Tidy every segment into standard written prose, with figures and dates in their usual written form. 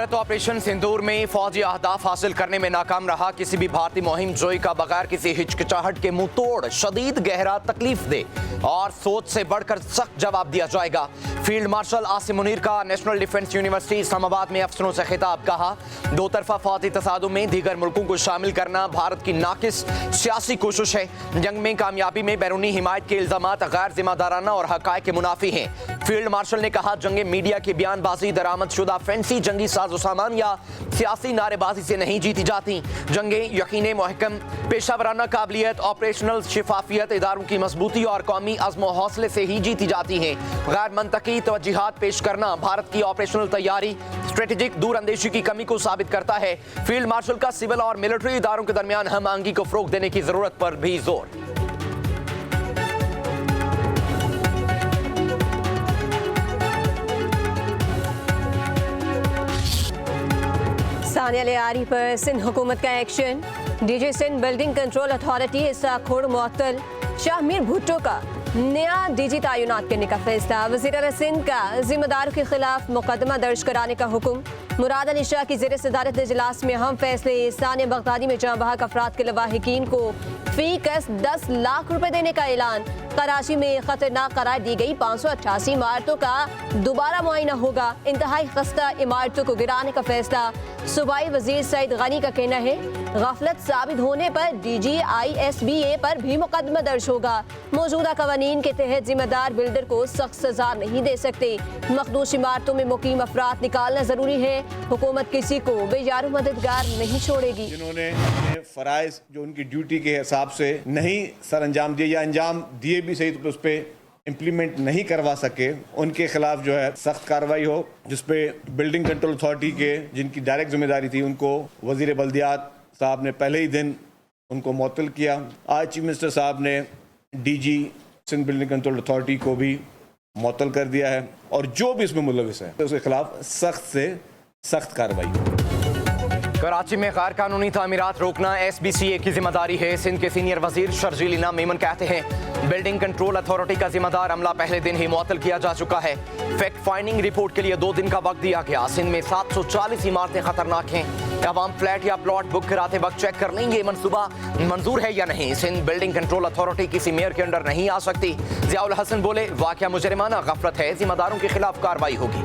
Bharat operation सिंदूर में फौजी अहदाफ हासिल करने में नाकाम रहा। किसी भी भारतीय मुहिम जोई का बगैर किसी हिचकिचाहट के मुंह तोड़ शदीद गहरा तकलीफ दे और सोच से बढ़कर सख्त जवाब दिया जाएगा। फील्ड मार्शल आसिम मुनीर का नेशनल डिफेंस यूनिवर्सिटी इस्लामाबाद में अफसरों से खिताब। कहा, दो तरफा फौजी तसादुम में दीगर मुल्कों को शामिल करना भारत की नाकिस सियासी कोशिश है। जंग में कामयाबी में बैरूनी हिमायत के इल्जामात गैर जिम्मेदाराना और हकायक के मुनाफी हैं। फील्ड मार्शल ने कहा, जंगे मीडिया की बयानबाजी, दरामदशुदा फैंसी जंगी साजो सामान या सियासी नारेबाजी से नहीं जीती जाती। जंगे यकीन मुहकम, पेशावराना काबिलियत, ऑपरेशनल शिफाफियत, इदारों की मजबूती और कौमी अज़्म हौसले से ही जीती जाती हैं। गैर मंतकी तवज्जुहात पेश करना भारत की ऑपरेशनल तैयारी, स्ट्रेटेजिक दूरअंदेशी की कमी को साबित करता है। फील्ड मार्शल का सिविल और मिलिट्री इदारों के दरमियान हम आहंगी को फरोग देने की जरूरत पर भी जोर। सानिया लियारी पर सिंध हुकूमत का action. DG Sindh building control authority इसराख मुअत्तल। शाहमीर भुट्टो का नया डीजी तैनात करने का फैसला। वज़ीर आला सिंध का जिम्मेदारों के खिलाफ मुकदमा दर्ज कराने का हुक्म। मुराद अली शाह की ज़ेर सदारत इजलास में अहम फैसले। सानिया बगदादी में जाँ बहक अफराद के लवाहिकीन को फी कस 10 लाख रुपए देने का ऐलान। कराची में खतरनाक करार दी गई 588 इमारतों का दोबारा मुआयना होगा। इंतहाई खस्ता इमारतों को गिराने का फैसला। सूबाई वजीर सईद गनी का कहना है, गफलत साबित होने पर DGISBA पर भी मुकदमा दर्ज होगा। मौजूदा कवानीन के तहत जिम्मेदार बिल्डर को सख्त सजा नहीं दे सकते। मखदूश इमारतों में मुकीम अफराद निकालना जरूरी है। हुकूमत किसी को बेयारो मददगार नहीं छोड़ेगी। जिन्होंने अपने फराइज जो उनकी ड्यूटी के हिसाब से नहीं सर अंजाम दिए या अंजाम दिए भी सही तो उस पर इम्प्लीमेंट नहीं करवा सके, उनके खिलाफ जो है सख्त कार्रवाई हो। जिसपे बिल्डिंग कंट्रोल अथॉरिटी के जिनकी डायरेक्ट जिम्मेदारी थी उनको वजीर बल्दियात साहब ने पहले ही दिन उनको मुअत्तल किया। आज चीफ मिनिस्टर साहब ने DG Sindh building control authority को भी मुअत्तल कर दिया है और जो भी इसमें मुलविस है उसके खिलाफ सख्त से सख्त कार्रवाई हो। कराची में गैर कानूनी तामीरात रोकना SBCA की जिम्मेदारी है। सिंध के सीनियर वजीर शर्जील इनाम मेमन कहते हैं, बिल्डिंग कंट्रोल अथॉरिटी का जिम्मेदार अमला पहले दिन ही मुअत्तल किया जा चुका है। फैक्ट फाइंडिंग रिपोर्ट के लिए 2 दिन का वक्त दिया गया। सिंध में 740 इमारतें खतरनाक हैं। अवाम फ्लैट या प्लॉट बुक कराते वक्त चेक कर लेंगे मनसूबा मंजूर है या नहीं। सिंध बिल्डिंग कंट्रोल अथॉरिटी किसी मेयर के अंडर नहीं आ सकती। जियाउल हसन बोले, वाकया मुजरिमाना गफलत है, जिम्मेदारों के खिलाफ कार्रवाई होगी।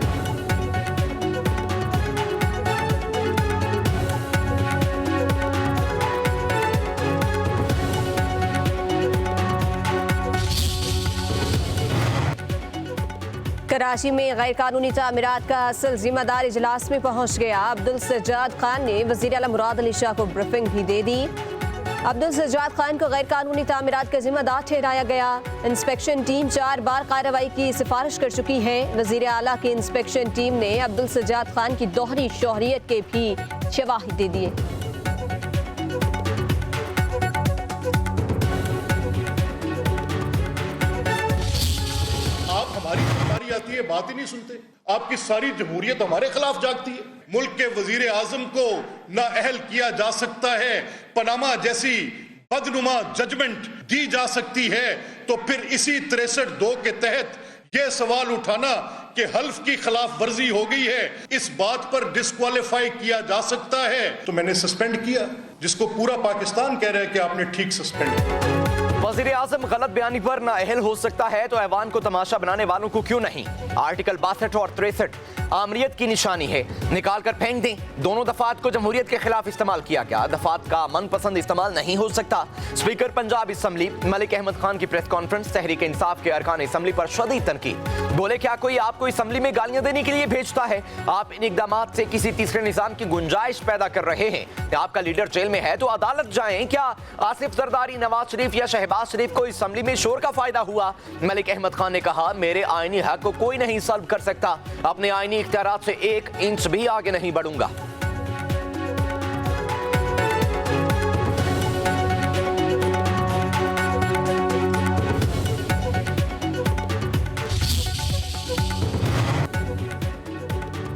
कराची में गैर कानूनी तामीरात का असल जिम्मेदार इजलास में पहुंच गया। अब्दुल सज्जाद खान ने वज़ीर आला मुराद अली शाह को ब्रीफिंग भी दे दी। अब्दुल सज्जाद खान को गैर कानूनी तामीरात का जिम्मेदार ठहराया गया। इंस्पेक्शन टीम 4 बार कार्रवाई की सिफारिश कर चुकी है। वज़ीर आला की इंस्पेक्शन टीम ने अब्दुल सज्जाद खान की दोहरी शोहरियत के भी शवाहिद दे दिए। आती है, बात ही नहीं सुनते। आपकी सारी जमहूरियत हमारे खिलाफ जागती है। मुल्क के वजीर आजम को नाअहल किया जा सकता है, पनामा जैसी बदनुमा जजमेंट दी जा सकती है, तो फिर इसी 63(2) के तहत यह सवाल उठाना कि हल्फ की खिलाफ वर्जी हो गई है, इस बात पर डिस्क्वालीफाई किया जा सकता है। तो मैंने सस्पेंड किया, जिसको पूरा पाकिस्तान कह रहा है कि आपने ठीक सस्पेंड किया। वज़ीर आज़म गलत बयानी पर नाअहल हो सकता है तो ऐवान को तमाशा बनाने वालों को क्यों नहीं। आर्टिकल 62 और 63 आमरीत की निशानी है, निकाल कर फेंक दें। दोनों दफात को जमहूरियत के खिलाफ इस्तेमाल किया गया, दफात का मनपसंद इस्तेमाल नहीं हो सकता। स्पीकर पंजाब असम्बली मलिक अहमद खान की प्रेस कॉन्फ्रेंस। तहरीक इंसाफ के अरकान असम्बली पर शदीद तनकीद। बोले, क्या कोई आपको असम्बली में गालियां देने के लिए भेजता है? आप इन इकदामात से किसी तीसरे निजाम की गुंजाइश पैदा कर रहे हैं। आपका लीडर जेल में है तो अदालत जाएं। क्या आसिफ जरदारी, नवाज शरीफ या शहबाज शरीफ को असम्बली में शोर का फायदा हुआ? मलिक अहमद खान ने कहा, मेरे आईनी हक को कोई नहीं सल्ब कर सकता। अपने आईनी इख्तियारात से 1 इंच भी आगे नहीं बढ़ूंगा।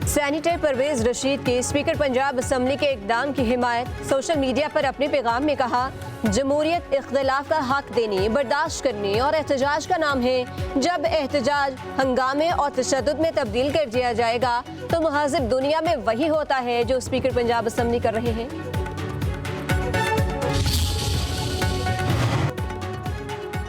सैनिटर परवेज रशीद के स्पीकर पंजाब असम्बली के इकदाम की हिमायत। सोशल मीडिया पर अपने पैगाम में कहा, जमहूरियत इख्तिलाफ का हक देने, बर्दाश्त करने और एहतजाज का नाम है। जब एहतजाज हंगामे और तशद्दुद में तब्दील कर दिया जाएगा तो महज़िब दुनिया में वही होता है जो स्पीकर पंजाब असम्बली कर रहे हैं।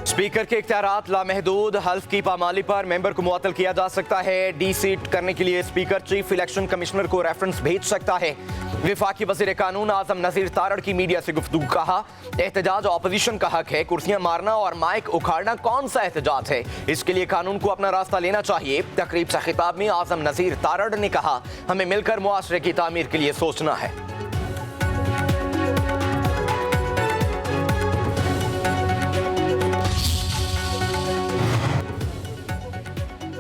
स्पीकर के इख्तियारात लामहदूद, हल्फ की पामाली पर मेंबर को मुअत्तल किया जा सकता है। डी सीट करने के लिए स्पीकर चीफ इलेक्शन कमिश्नर को रेफरेंस भेज सकता है। विफाकी वज़ीर कानून आज़म नज़ीर तारड़ की मीडिया से गुफ्तगू, कहा एहतजाज अपोजिशन का हक है, कुर्सियां मारना और माइक उखाड़ना कौन सा एहतजाज है, इसके लिए कानून को अपना रास्ता लेना चाहिए। तकरीब से खिताब में आज़म नज़ीर तारड़ ने कहा, हमें मिलकर मुआशरे की तामीर के लिए सोचना है।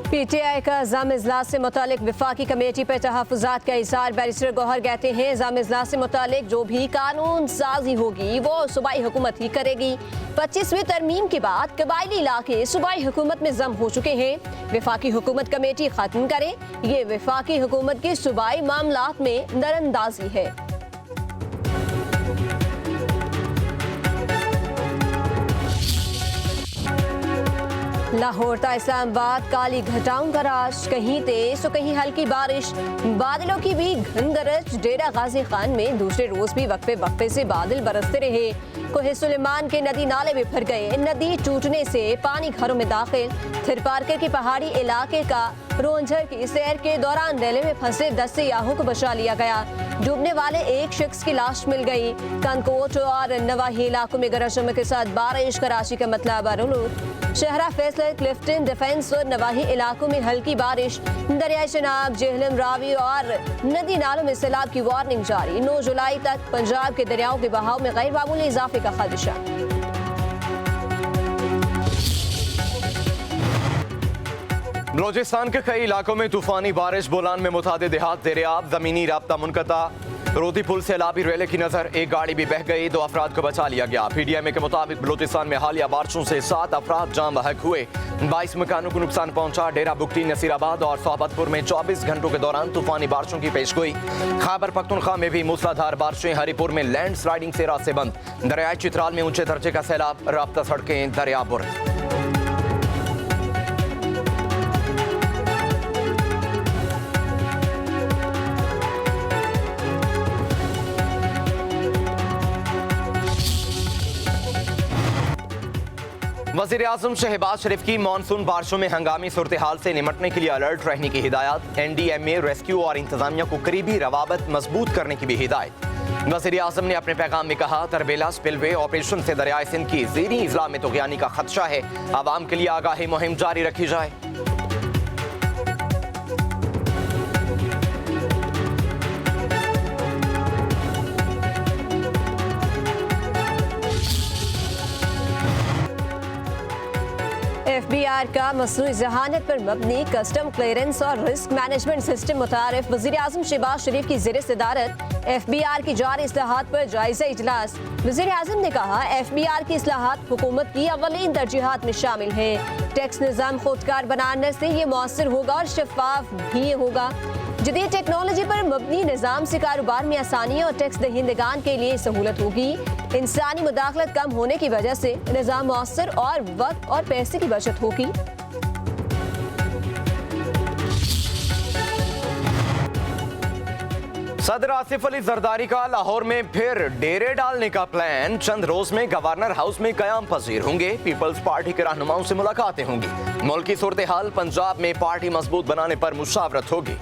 PTI का ज़ाम इजलास से मुतालिक विफाकी कमेटी पर तहफ़्फ़ुज़ात का इज़हार। बैरिस्टर गौहर कहते हैं, ज़ाम इजलास से मुतालिक जो भी कानून साजी होगी वो सूबाई हुकूमत ही करेगी। 25वीं तरमीम के बाद कबायली इलाके सूबाई हुकूमत में जम हो चुके हैं। विफाकी हुकूमत कमेटी ख़त्म करे, ये विफाकी हुकूमत की सूबाई मामलात में दरअंदाजी है। लाहौर ता इस्लामाबाद काली घटाओं का राज, कहीं तेज तो कहीं हल्की बारिश, बादलों की भी घन गरज। डेरा गाजी खान में दूसरे रोज भी वक्फे वक्फे से बादल बरसते रहे। कोहे सुलेमान के नदी नाले में भर गए, नदी टूटने से पानी घरों में दाखिल। थिरपारकर के पहाड़ी इलाके का रोंझर की सैर के दौरान रेले में फंसे 10 सियाहों को बचा लिया गया। डूबने वाले एक शख्स की लाश मिल गई। कंकोट और नवाही इलाकों में गरज चमक के साथ बारिश। कराची का मतलब शहरा फैसल, क्लिफ्टन, डिफेंस और नवाही इलाकों में हल्की बारिश। दरियाई चनाब, जेहलम, रावी और नदी नालों में सैलाब की वार्निंग जारी। 9 जुलाई तक पंजाब के दरियाओं के बहाव में गैर मामूली इजाफे का खदशा। बलोचिस्तान के कई इलाकों में तूफानी बारिश, बोलान में मुतादिद देहात ज़ेर-ए-आब, ज़मीनी राब्ता मुनक़ता। रोधी पुल से सैलाबी रेले की नजर, एक गाड़ी भी बह गई, 2 अफराद को बचा लिया गया। PDMA के मुताबिक बलोचिस्तान में हालिया बारिशों से 7 अफराद जाम बहक हुए, 22 मकानों को नुकसान पहुंचा। डेरा बुगटी, नसीराबाद और सोहबतपुर में 24 घंटों के दौरान तूफानी बारिशों की पेशगोई। खैबर पख्तूनख्वा में भी मूसलाधार बारिशें, हरिपुर में लैंड स्लाइडिंग से रास्ते बंद। दरियाई चित्राल में ऊंचे दर्जे का सैलाब, राब्ता सड़कें दरियाबुर्द। वज़ीर आज़म शहबाज शरीफ की मानसून बारिशों में हंगामी सूरत हाल से निमटने के लिए अलर्ट रहने की हिदायत। NDMA, रेस्क्यू और इंतजामिया को करीबी रवाबत मजबूत करने की भी हिदायत। वज़ीर आज़म ने अपने पैगाम में कहा, तरबेला स्पिलवे ऑपरेशन से दरियाए सिंध की ज़ेरी इज़्ला में तुग़यानी का खदशा है, आवाम के लिए आगाही मुहिम जारी रखी जाए। FBR का मसनूई ज़हानत पर मबनी कस्टम क्लियरेंस और रिस्क मैनेजमेंट सिस्टम मुतारिफ। वज़ीर आज़म शहबाज शरीफ की ज़ेर सदारत FBR की जारी इस्लाहात पर जायजा इजलास। वज़ीर आज़म ने कहा, FBR की इस्लाहात हुकूमत की अव्वलीन तरजीहात में शामिल है। टैक्स निज़ाम खुदकार बनाने से ये मौसर होगा और शफाफ भी होगा। जदीद टेक्नोलॉजी पर मबनी निज़ाम से कारोबार में आसानी और टैक्स दहिंदगान के लिए सहूलत होगी। इंसानी मुदाखलत कम होने की वजह से निज़ाम मौसर और वक्त और पैसे की बचत होगी। सदर आसिफ अली जरदारी का लाहौर में फिर डेरे डालने का प्लान। चंद रोज में गवर्नर हाउस में कयाम पजीर होंगे। पीपल्स पार्टी के रहनुमाओं से मुलाकातें होंगी। मुल्क की सूरत हाल पंजाब में पार्टी मजबूत बनाने पर मुशावरत होगी।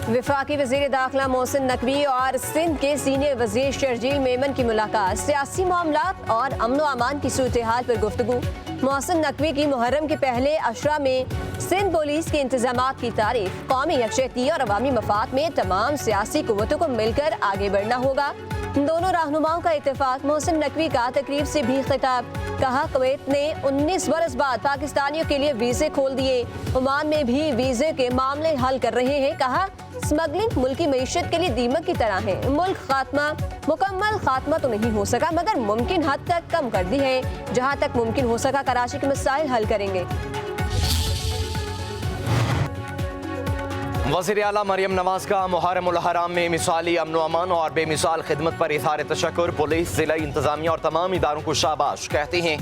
विफाकी वज़ीर दाखिला मोहसिन नकवी और सिंध के सीनियर वज़ीर शर्जील मेमन की मुलाकात। सियासी मामलात और अमन व अमान की सूरत हाल पर गुफ्तगू। मोहसिन नकवी की मुहर्रम के पहले अशरा में सिंध पुलिस के इंतजामात की तारीफ। कौमी यकजहती और अवामी मफाद में तमाम सियासी कुव्वतों को मिलकर आगे बढ़ना होगा। दोनों रहनुमाओं का इत्तेफाक। मोहसिन नकवी का तकरीब से भी खिताब। कहा, कुवैत ने 19 बरस बाद पाकिस्तानियों के लिए वीज़े खोल दिए। ओमान में भी वीज़े के मामले हल कर रहे हैं। कहा, स्मगलिंग मुल्की मईशत के लिए दीमक की तरह है। मुल्क खात्मा, मुकम्मल खात्मा तो नहीं हो सका मगर मुमकिन हद तक कम कर दी है। जहाँ तक मुमकिन हो सका कराची के मसाइल हल करेंगे। वज़ीर आला मरियम नवाज का मुहर्रम उल हराम में मिसाली अमन व अमान और बेमिसाल खिदमत पर इज़हार तशक्कुर। पुलिस, ज़िला इंतज़ामिया और तमाम इदारों को शाबाश। कहते हैं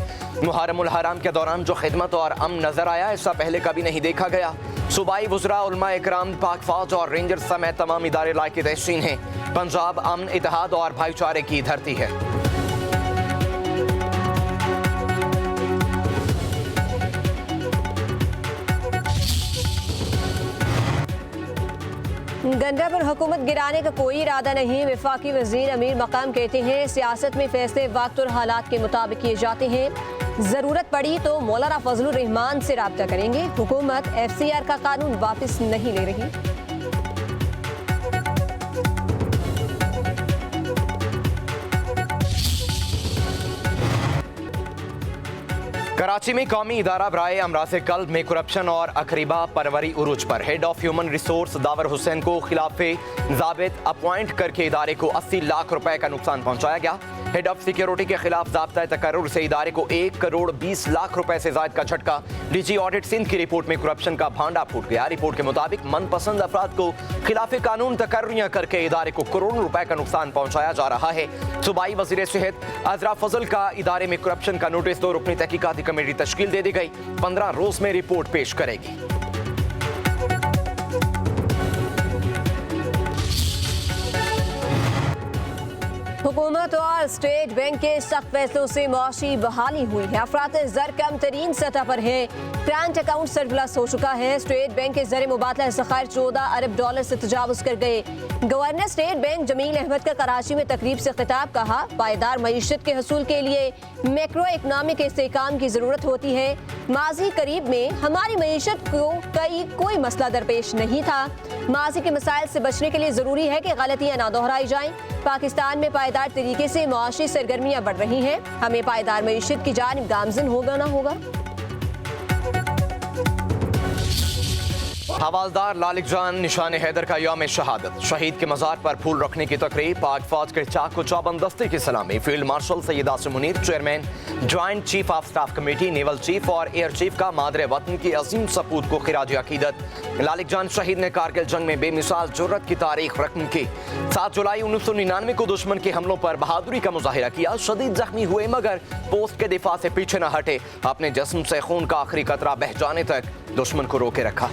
मुहर्रम उल हराम के दौरान जो खिदमत और अमन नजर आया ऐसा पहले कभी नहीं देखा गया। सूबाई वज़रा, उलमा इकराम, पाक फौज और रेंजर समेत तमाम इदारे लायक तहसीन हैं। पंजाब अमन, इत्तेहाद और भाईचारे की धरती है। गंडा पर हुकूमत गिराने का कोई इरादा नहीं। वफाकी वजीर अमीर मकाम कहते हैं सियासत में फैसले वक्त और हालात के मुताबिक किए जाते हैं। जरूरत पड़ी तो मौलाना फजलुर रहमान से राब्ता करेंगे। हुकूमत FCR का कानून वापस नहीं ले रही। कराची में कौमी इदारा बराए अमराज़ कल्ब में करप्शन और अकरीबा परवरी उरूज पर। Head of human resource the power Hussain को खिलाफे ज़ाबित अपॉइंट करके इदारे को 80 लाख रुपए का नुकसान पहुंचाया गया। हेड ऑफ सिक्योरिटी के खिलाफ ज़ाब्ता तकर्रुर से इदारे को 1 करोड़ 20 लाख रुपए से ज़ायद का झटका। DG ऑडिट सिंध की रिपोर्ट में करप्शन का भांडा फूट गया। रिपोर्ट के मुताबिक मनपसंद अफराद को खिलाफ कानून तकर्रियां करके इदारे को करोड़ों रुपए का नुकसान पहुंचाया जा रहा है। सूबाई वज़ीर सेहत अजरा फजल का इदारे में करप्शन का नोटिस 2 रुकनी तहकीकाती कमेटी तश्कील दे दी गई। 15 रोज में रिपोर्ट पेश करेगी। हुकूमत और स्टेट बैंक के सख्त फैसलों से मुआशी बहाली हुई है। अफरात ज़र कम तरीन सतह पर है। करंट अकाउंट सरप्लस हो चुका है। स्टेट बैंक के ज़र मुबादला ज़खायर 14 अरब डॉलर से तजावुज़ कर गए। Governor state bank Jameel Ahmed का कराची में तकरीब से खिताब। कहा पायदार मईशत के हसूल के लिए मैक्रो इकनॉमिक इस्तेहकाम की ज़रूरत होती है। माजी करीब में हमारी मईशत को कोई मसला दरपेश नहीं था। माजी के मसाइल से बचने के लिए ज़रूरी है कि गलतियाँ ना दोहराई जाएं। पाकिस्तान में पायदार तरीके से मुआशी सरगर्मियाँ बढ़ रही हैं। हमें पायदार मईशत की जानिब गामज़न होना होगा। हवालदार लालिक जान निशान हैदर का यौम शहादत। शहीद के मज़ार पर फूल रखने की तकरीब। पाक फौज के चाकू चौबंदस्ती की सलामी। Field marshal Syed Asim Munir, chairman joint chief of staff committee, naval chief और एयर चीफ का मादरे वतन की अजीम सपूत को खिराज अकीदत। लालिक जान शहीद ने कारगिल जंग में बेमिसाल जुर्रत की तारीख रकम की। 7 जुलाई 1999 को दुश्मन के हमलों पर बहादुरी का मुजाहिरा किया। शदीद जख्मी हुए मगर पोस्ट के दिफा से पीछे न हटे। अपने जिस्म से खून का आखिरी कतरा बह जाने तक दुश्मन को रोके रखा।